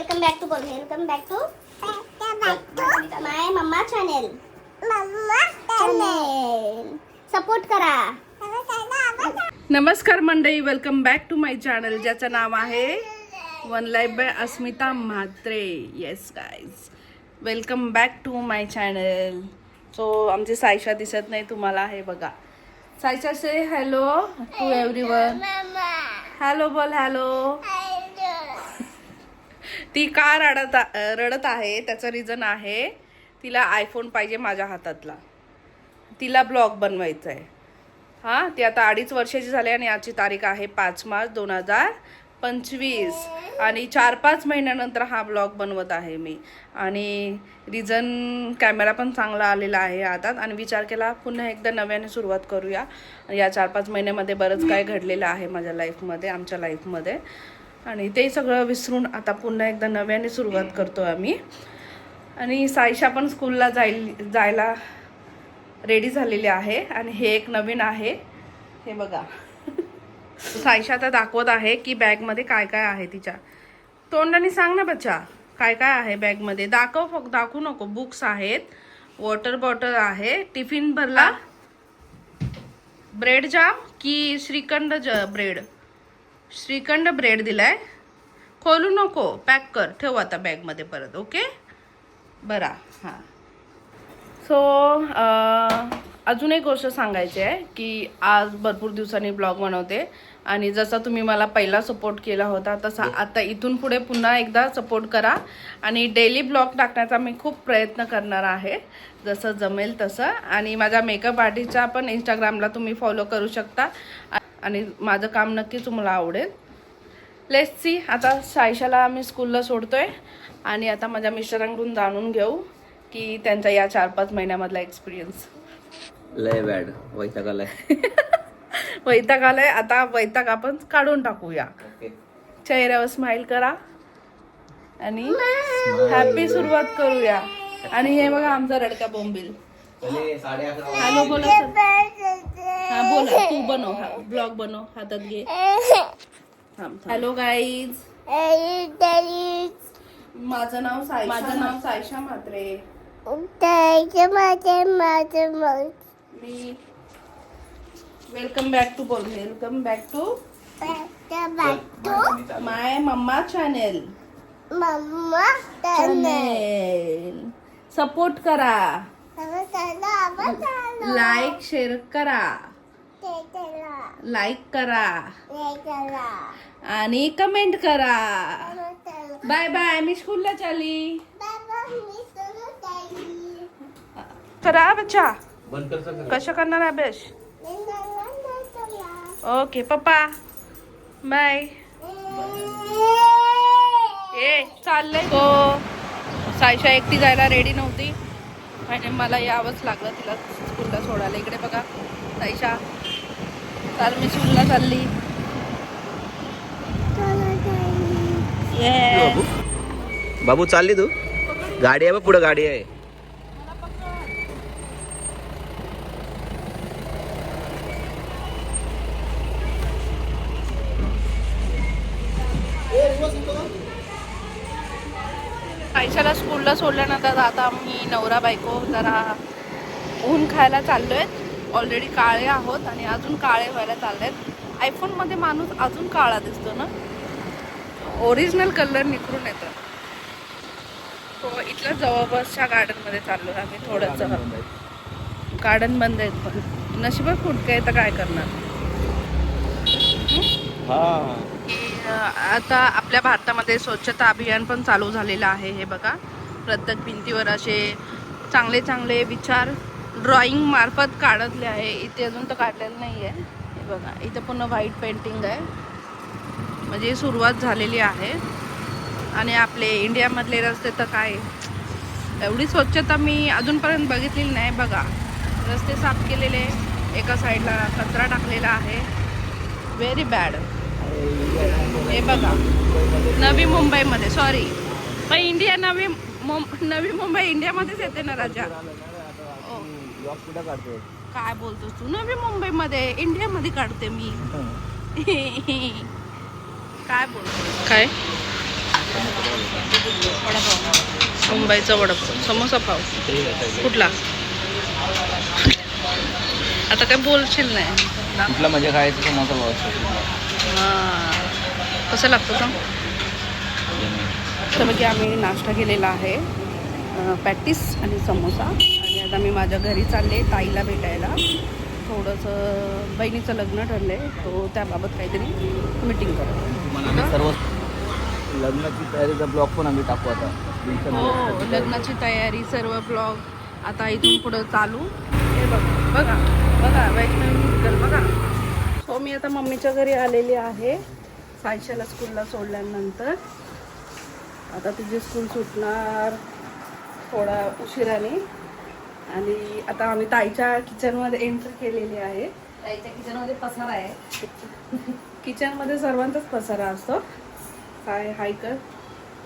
Welcome back to welcome back to my mamma channel. Support करा. नमस्कार मंडळी, welcome back to my channel ज्याचं नाव आहे one life by Asmita Mhatre. Yes guys, welcome back to my channel. So आमची सायशा दिसत नाही तुम्हाला, हे बघा. Saisha say hello to everyone. Hello बोल. हॅलो. ती का रडत आहे त्याचं रिझन आहे, तिला आयफोन पाहिजे माझ्या हातातला. तिला ब्लॉग बनवायचा आहे. हां, ती आता 2.5 वर्षाची झाली आणि आजची तारीख आहे 5 मार्च 2025 आणि 4-5 महिन्यानंतर हा ब्लॉग बनवत आहे मी. आणि रिझन कॅमेरा पण चांगला आलेला आहे हातात आणि विचार केला पुन्हा एकदा नव्याने सुरुवात करूया. या 4-5 महिन्यामध्ये बरंच काय घडलेलं आहे माझ्या लाईफमध्ये, आमच्या लाईफमध्ये, आणि ते सगळं विसरून आता पुन्हा एकदा नव्याने सुरुवात करतो आम्ही. आणि सायशा पण स्कूलला जायला रेडी झालेली आहे. आणि हे एक नवीन आहे, हे बघा. सायशा आता दाखवत आहे की बॅगमध्ये काय काय आहे तिच्या. तोंडाने सांग ना बच्चा, काय काय आहे बॅगमध्ये. दाखव, फक्त दाखवू नको. बुक्स आहेत, वॉटर बॉटल आहे, टिफिन भरला, ब्रेड जाम की श्रीखंड ब्रेड. श्रीखंड ब्रेड दिलाय. खोलू नको, पॅक कर, ठेव आता बॅगमध्ये परत. ओके बरा. हां. सो अजून एक गोष्ट सांगायची आहे की आज भरपूर दिवसांनी ब्लॉग बनवते आणि जसा तुम्ही मला पहिला सपोर्ट केला होता तसा आता इथून पुढे पुन्हा एकदा सपोर्ट करा. आणि डेली ब्लॉग टाकण्याचा मी खूप प्रयत्न करणार आहे, जसं जमेल तसं. आणि माझ्या मेकअप आर्टिस्टचा पण इंस्टाग्रामला तुम्ही फॉलो करू शकता आणि माझं काम नक्कीच तुम्हाला आवडेल. Let's see. आता सायशाला आम्ही स्कूलला सोडतोय आणि आता माझ्या मिस्टरांकडून जाणून घेऊ की त्यांचा या 4-5 महिन्यामधला एक्सपिरियन्स. लय बॅड, वैताग आलाय. वैताग आलाय. आता वैताग आपण काढून टाकूया. चेहऱ्यावर स्माइल करा आणि हॅपी सुरुवात करूया. आणि हे बघा आमचा रडका बोंबील. हॅलो बोला. हा बोला, तू बनव, ब्लॉग बनव, हातात घे. हॅलो गाईज, माझं नाव सायशा म्हात्रे. मी welcome back to my mamma channel. Support करा, लाईक शेअर करा, लाईक करा आणि कमेंट करा. बाय बाय, मी स्कूलला चालली. करा बच्चा. कसं करणार अभ्यास. ओके पप्पा बाय. ए चाललंय. तो सायशा एकटी जायला रेडी नव्हती आणि मला यावंच लागलं तिला स्कूलला सोडायला. इकडे बघा सायशा, चाल मी स्कूलला चालली. बाबू चालली तू. गाडी आहे बघ, पुढे गाडी आहे. सायशाला स्कूलला सोडल्यानंतर आता आम्ही नवरा बायको जरा ऊन खायला चाललोय. ऑलरेडी काळे आहोत आणि अजून काळे व्हायला चाललेत. आयफोनमध्ये माणूस अजून काळा दिसतो ना, ओरिजिनल कलर निखरून येतं. तो इथल्या जवळपासच्या गार्डनमध्ये चाललो आम्ही. थोडंसं गार्डन बंद आहेत पण नशिबात फुटके आहे तर काय करणार. आता आपल्या भारतामध्ये स्वच्छता अभियान पण चालू झालेलं आहे. हे बघा, प्रत्येक भिंतीवर असे चांगले चांगले विचार ड्रॉइंग मार्फत काढले आहे. इथे अजून तर काढलेलं नाही आहे. हे बघा, इथे पुन्हा व्हाईट पेंटिंग आहे, म्हणजे सुरुवात झालेली आहे. आणि आपले इंडियामधले रस्ते तर काय, एवढी स्वच्छता मी अजूनपर्यंत बघितलेली नाही. बघा, रस्ते साफ केलेले, एका साईडला कचरा टाकलेला आहे. Very bad. हे बघा, नवी मुंबईमध्ये, सॉरी पण इंडिया, नवी मुंबई इंडियामध्येच येते ना राजा. काय बोलतोस तू. नवी मुंबईमध्ये, इंडियामध्ये काढते मी. काय बोलतो. काय वडापाव, मुंबईचा वडापाव, समोसा पाव कुठला? आता काय बोलशील नाही कुठला म्हणजे खायचं समोसा पाव कसं लागतं सांग. तर की आम्ही नाश्ता केलेला आहे, पॅटीस आणि समोसा. आणि आता मी माझ्या घरी चालले ताईला भेटायला. थोडंसं बहिणीचं लग्न ठरलं आहे, तो त्याबाबत काहीतरी मीटिंग करतो. सर्व लग्नाची तयारीचा ब्लॉग पण आम्ही टाकू आता. हो, लग्नाची तयारी सर्व ब्लॉग आता इथून पुढं चालू. हे बघा बघा बघा वैष्णवी म्युझिकल बघा. हो, मी आता मम्मीच्या घरी आलेली आहे सायशाला स्कूलला सोडल्यानंतर. आता तिची स्कूल सुटणार थोडा उशिराने. आणि आता आम्ही ताईच्या किचनमध्ये एंट्री केलेली आहे. ताईच्या किचनमध्ये पसारा आहे. किचनमध्ये सर्वांचाच पसारा असतो. काय हाय कर,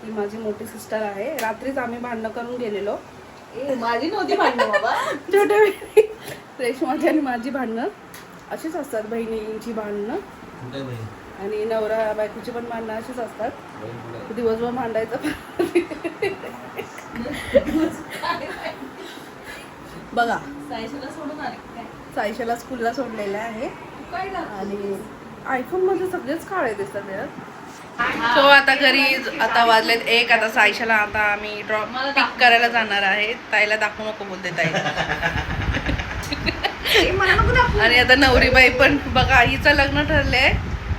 ही माझी मोठी सिस्टर आहे. रात्रीच आम्ही भांडणं करून गेलेलो. माझी नव्हती भांडणं बाबा. छोट्या रेशमाची आणि माझी भांडणं अशीच असतात, बहिणींची भांडणं. आणि नवरा बायकोची पण भांडणं अशीच असतात. दिवसभर भांडायचं. बघा सायशाला सोडून आले काय? सायशाला स्कूलला सोडलेलं आहे. आणि आयफोन मध्ये सगळेच काळे दिसतात यार. सो आता घरी आता वाजलेत 1. आता सायशाला आता आम्ही ड्रॉप पिक करायला जाणार आहे. ताईला दाखवू नको बोलते ताई. आणि आता नवरीबाई पण बघा, हिचं लग्न ठरलंय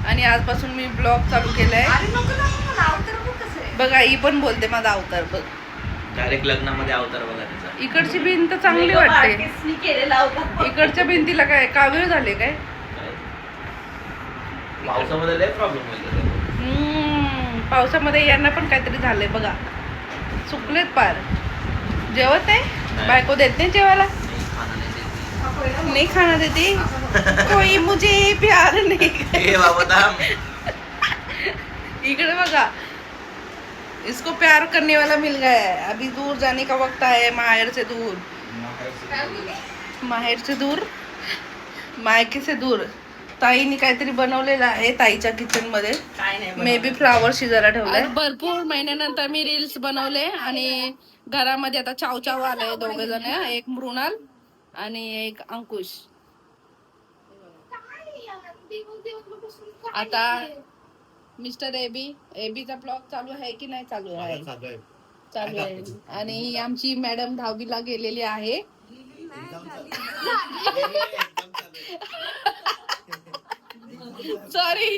आणि आजपासून मी ब्लॉग चालू केलाय. बघा ही पण बोलते माझा अवतार बघ. डायरेक्ट लग्नामध्ये अवतार बघा तिचा. इकडची भिंत चांगली वाटते. आर्टिस्टनी केलेला होता. इकडच्या भिंतीला काय कावीळ झाले काय? पावसामध्ये लय प्रॉब्लेम होईल. पावसामध्ये यांना पण काहीतरी झालंय बघा. चुकलेत पार. जेवत नाही, बायको देत नाही जेवायला. नहीं खाना देती कोई मुझे प्यार नहीं. इकडे बघा, इसको प्यार करने वाला मिल गया है. अभी दूर जाने का वक्त है, माहेर से दूर. माहेर से दूर, मायके से दूर. ताईने काहीतरी बनवलेलं आहे ताईच्या किचन मध्ये. मे बी फ्लावर शिजायला ठेवलाय. भरपूर महिन्यानंतर मी रील्स बनवले आणि घरामध्ये आता चाव चाव आलंय. 2 जण, एक मृणाल आणि एक अंकुश. आता मिस्टर एबीचा ब्लॉग चालू आहे की नाही? चालू आहे, चालू आहे. आणि आमची मॅडम 10वीला गेलेली आहे. सॉरी,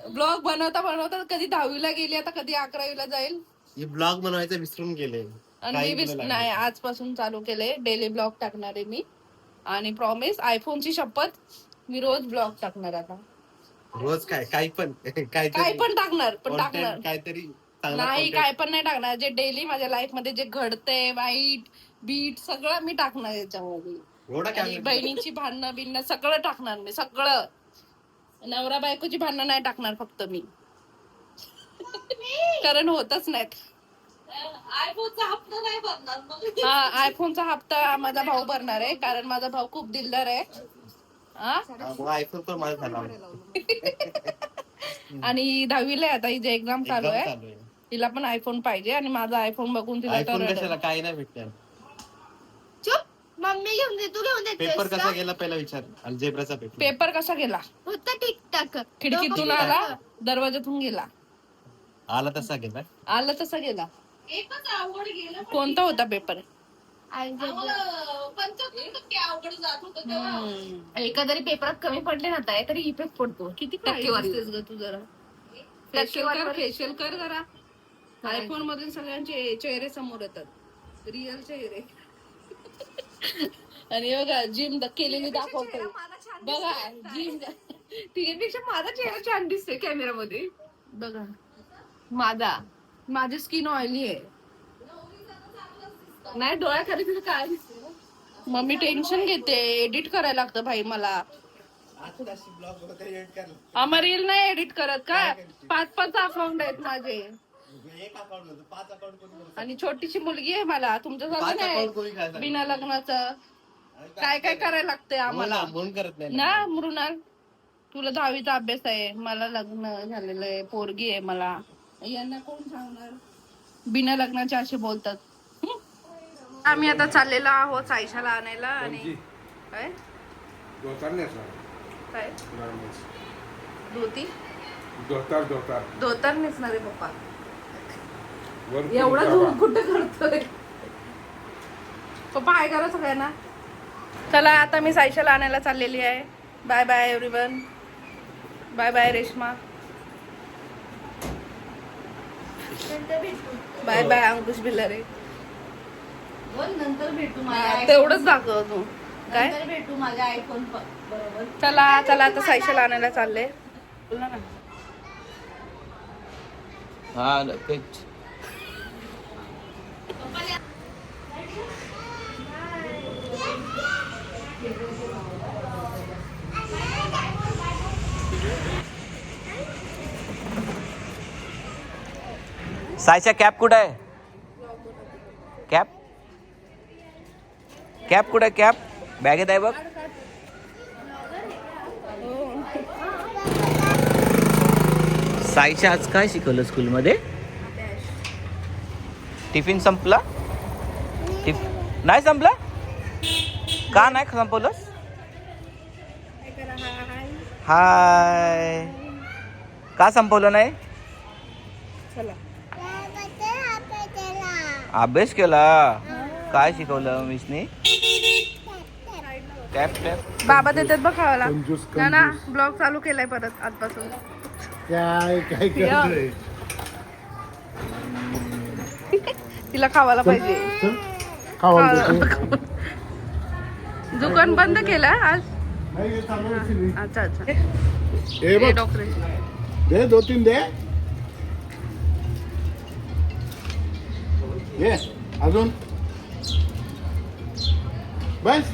ब्लॉग बनवता बनवता कधी 10वीला गेली, आता कधी 11वीला जाईल. ब्लॉग बनवायचं विसरून गेले. आणि मी नाही, आजपासून चालू केले. डेली ब्लॉग टाकणार आहे मी. आणि प्रॉमिस, आयफोनची शपथ, मी रोज ब्लॉग टाकणार. आता रोज काही पण टाकणार, पण टाकणार काहीतरी नाही, काय पण नाही टाकणार. जे डेली माझ्या लाईफ मध्ये जे घडतंय, वाईट बीट सगळं मी टाकणार याच्यामध्ये. आणि बहिणींची भांडणं बिणणं सगळं टाकणार मी, सगळं. नवरा बायकोची भांडणं नाही टाकणार फक्त मी. कारण होतच नाहीत. आयफोनचा हप्ता नाही भरणार. हा, आयफोनचा हप्ता माझा भाऊ भरणार आहे, कारण माझा भाऊ खूप दिलदार आहे. आयफोन पण माझा झाला. आणि 10वीला आता हिची एक्झाम चालू आहे. तिला पण आयफोन पाहिजे आणि माझा आयफोन बघून तिला तर काही नाही भेटणार. चुप, मम्मी घेऊन दे, तू घेऊन दे. पेपर कसा गेला पहिला विचार. अल्जेब्राचा पेपर कसा गेला? होता ठीक-ठाक. खिडकीतून आला, दरवाजातून गेला. आला तसा गेला. आला तसा गेला. एकच अवघड गेलं. कोणता होता पेपर? आम्हाला 75% अवघड जात होतं तेव्हा. एका जरी पेपरात कमी पडले ना ताई, तरी इफेक्ट पडतो. किती टक्केवारी दिसतेस ग तू? जरा फेशियल कर जरा. आयफोन मधून सगळ्यांचे चेहरे समोर येतात, रिअल चेहरे. आणि बघा जिम केलेली दाखवते बघा. जिम तिच्यापेक्षा माझा चेहरा छान दिसतोय कॅमेरामध्ये. बघा माझी स्किन ऑइली आहे. नाही, डोळ्याखाली तुला काय दिसते? मम्मी टेन्शन घेते, एडिट करायला लागतं भाई मला. आम्हा रील नाही एडिट करत का? 5 अकाउंट आहेत माझे. आणि छोटीशी मुलगी आहे मला, तुमच्यासारखं नाही बिना लग्नाचं. काय काय करायला लागतंय आम्हाला ना. मृणाल, तुला 10वीचा अभ्यास आहे, मला लग्न झालेलं आहे, पोरगी आहे मला. यांना कोण सांगणार? बिना लग्नाचे असे बोलतात. आम्ही आता चाललेलो आहोत सायशाला आणायला. आणि काय काय धोती धोतर नेसणार आहे पप्पा. एवढा धूम कुठं करतोय पप्पा? काय करा सगळ्यांना. चला आता मी सायशाला आणायला चाललेली आहे. Bye bye everyone. Bye bye Reshma. Bye bye Ankush Billare. नंतर भेटू तेवढंच दाखव तू. काय नंतर भेटू माझ्या आयफोन बरोबर. चला चला आता सायशाला आणायला चालले. बोला ना. हा सायशा कॅप कुठं आहे? कॅप कॅप कुठं आहे? कॅप बॅगेत आहे बघ. सायशा आज काय शिकवलं स्कूलमध्ये? टिफिन संपला? नाही संपला? का नाही संपवलंस? हाय. का संपवलं नाही? अभ्यास केला. काय शिकवलं मिसने? Tap tap. बाबा देतात बघ खावाला. ना ब्लॉग चालू केलाय परत आजपासून. काय करतोय? तिला खावायला पाहिजे. दुकान बंद केलं आज. अच्छा अच्छा. हे बघ, डॉक्टर दे 2-3 दे. ये अजून बस.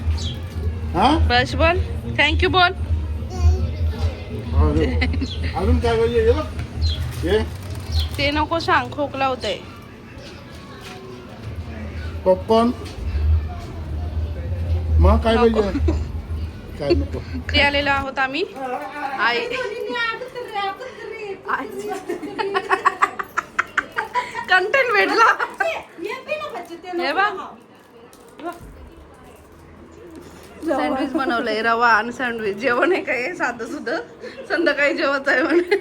हा बस बोल. थँक्यू बोल. अजून काय पाहिजे? हे बघ, ये ते नको सांग. खोकला होतंय. पॉपकॉर्न. मग काय पाहिजे? काय नको. ते आलेलो आहोत आम्ही. आई कंटेंट भेटला. हे बघ सँडविच बनवलंय. रवा आणि सँडविच. जेवण आहे काय? साधं सुद्धा. संध्याकाळी जेवत आहे म्हणे.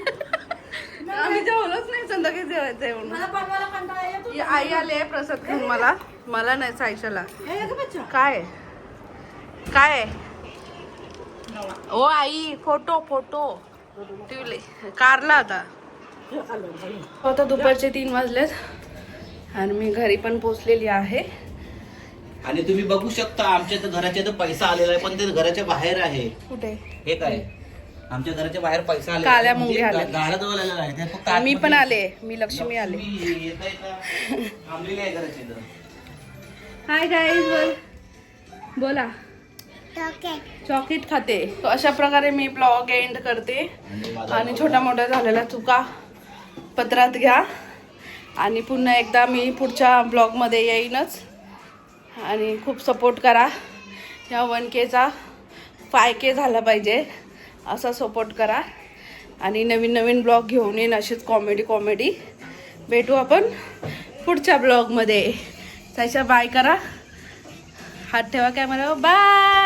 आम्ही जेवलोच नाही. संध्याकाळी जेवायचं आहे म्हणून. आई आले प्रसाद घेऊन. मला नाही सायशाला. काय काय ओ आई? फोटो ठेवले कारला. आता दुपारचे 3 वाजलेत आणि मी घरी पण पोहोचलेली आहे. आणि तुम्ही बघू शकता आमच्या तर घराच्या तर पैसा आलेला आहे, पण ते घराच्या बाहेर आहे. कुठे? हे काय? आमच्या घराच्या बाहेर पैसा आलेला काळ्या मुंग्या आल्या. गाडाजवळ आलेला आहे. ते फक्त मी पण आले. मी लक्ष्मी आले. येता येता थांबलेली आहे घराची तर. Hi guys. बोला. चॉकलेट खाते. तो अशा प्रकारे मी ब्लॉग एंड करते. आणि छोट्या मोठ्या झालेल्या चुका पत्रात घ्या. आणि पुन्हा एकदा मी पुढच्या ब्लॉगमध्ये येईनच. आणि खूप सपोर्ट करा. या 1Kचा 5K झाला पाहिजे असा सपोर्ट करा. आणि नवीन नवीन ब्लॉग घेऊन येईन असेच कॉमेडी. भेटू आपण पुढच्या ब्लॉगमध्ये. त्याच्या बाय करा. हात ठेवा कॅमेरा. बाय.